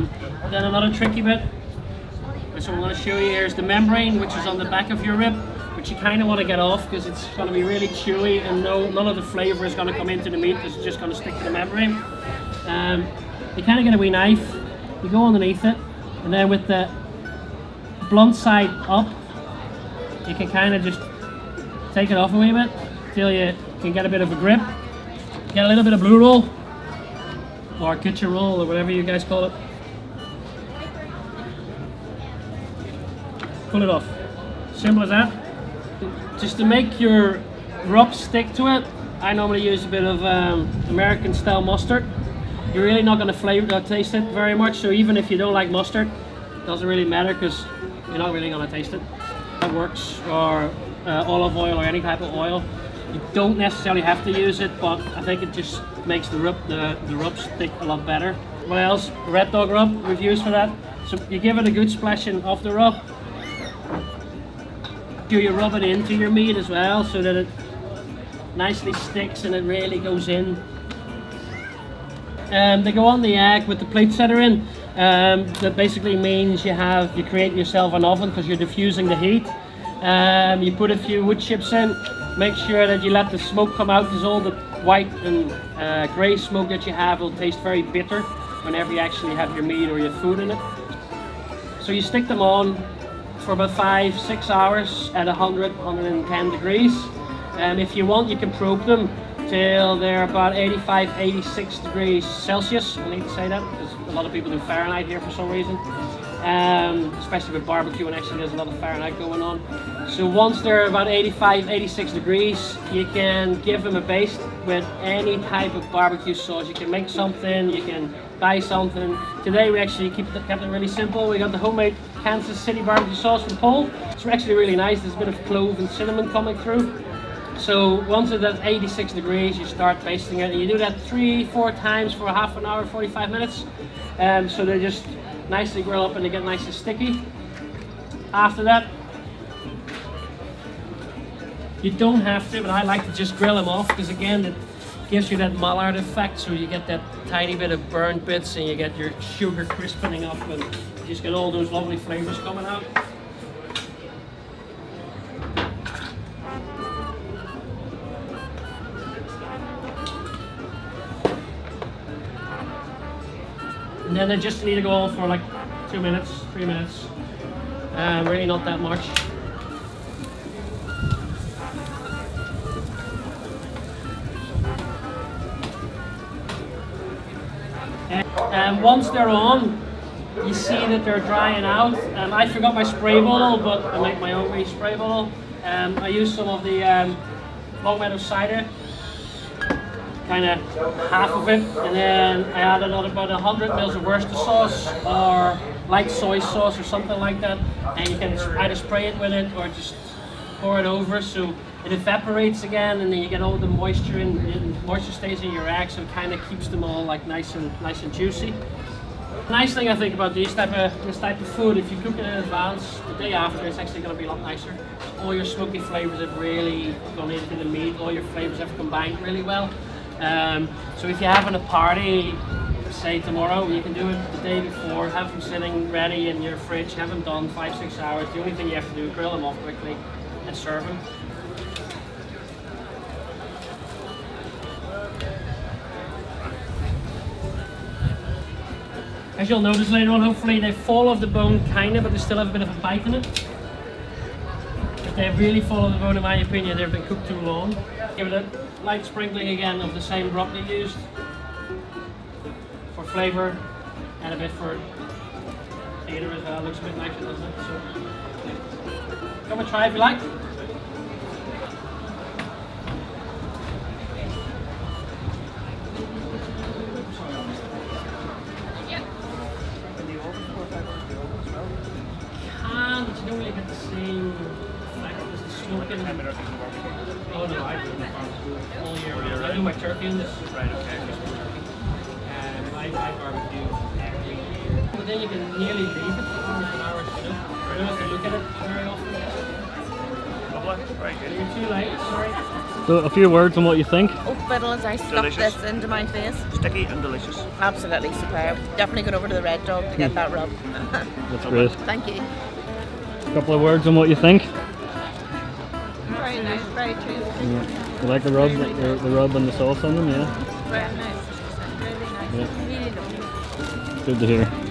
Then another tricky bit, which I'm going to show you here, is the membrane, which is on the back of your rib, which you kind of want to get off because it's going to be really chewy and none of the flavour is going to come into the meat because it's just going to stick to the membrane. You kind of get a wee knife, you go underneath it, and then with the blunt side up, you can kind of just take it off a wee bit till you can get a bit of a grip. Get a little bit of blue roll or kitchen roll or whatever you guys call it. Pull it off. Simple as that. Just to make your rub stick to it, I normally use a bit of American style mustard. You're really not going to taste it very much, so even if you don't like mustard, it doesn't really matter because you're not really going to taste it. It works, or olive oil or any type of oil. You don't necessarily have to use it, but I think it just makes the rub stick a lot better. What else? Red Dog rub we've used for that. So you give it a good splashing of the rub. You rub it into your meat as well so that it nicely sticks and it really goes in. They go on the egg with the plates that are in. That basically means you're creating yourself an oven because you're diffusing the heat. You put a few wood chips in. Make sure that you let the smoke come out because all the white and grey smoke that you have will taste very bitter whenever you actually have your meat or your food in it. So you stick them on for about 5-6 hours at 110 degrees. If you want, you can probe them till they're about 85-86 degrees Celsius. I need to say that because a lot of people do Fahrenheit here for some reason. Especially with barbecue, and actually there's a lot of Fahrenheit going on. So once they're about 85-86 degrees, you can give them a baste with any type of barbecue sauce. You can make something, you can buy something. Today we actually kept it really simple. We got the homemade Kansas City barbecue sauce from Paul. It's actually really nice. There's a bit of clove and cinnamon coming through. So once it's at 86 degrees, you start basting it, and you do that 3-4 times for half an hour, 45 minutes. So they just nicely grill up and they get nice and sticky. After that, you don't have to, but I like to just grill them off because again, it gives you that Maillard effect. So you get that tiny bit of burnt bits and you get your sugar crispening up and you just get all those lovely flavors coming out. And then they just need to go on for like 2 minutes, 3 minutes. Really not that much. And once they're on, you see that they're drying out. I forgot my spray bottle, but I make my own wee spray bottle. I use some of the Long Meadow cider, kind of half of it, and then I add another about 100 ml of Worcester sauce or light soy sauce or something like that, and you can either spray it with it or just pour it over so it evaporates again, and then you get all the moisture in. Moisture stays in your eggs, so it kind of keeps them all like nice and juicy. The nice thing I think about this type of food, if you cook it in advance, the day after it's actually going to be a lot nicer. All your smoky flavors have really gone into the meat. All your flavors have combined really well. So if you're having a party, say tomorrow, you can do it the day before, have them sitting ready in your fridge, have them done 5-6 hours. The only thing you have to do is grill them off quickly and serve them. As you'll notice later on, hopefully they fall off the bone kind of, but they still have a bit of a bite in it. If they really fall off the bone, in my opinion, they've been cooked too long. Give it a light sprinkling again of the same broccoli used for flavour and a bit for tater as well. Looks a bit nicer, doesn't it? So come and try if you like. But you don't really get the same effect as the smoking. Oh no, I do all year round. I do my turkey in this. Right, okay. I barbecue every year. But then you can nearly leave it for hours and hours, you know. You don't have to look at it very often. Very good. You're too late, sorry. So a few words on what you think. Oh, fiddle as I stuff Delicious. this into my face. Sticky and delicious. Absolutely superb. Definitely go over to the Red Dog to get that rub. That's great. Thank you. A couple of words on what you think. Very nice, very tasty. Yeah. You like the rub, the rub and the sauce on them, yeah? Very nice. Really nice. Yeah. Really lovely. Good to hear.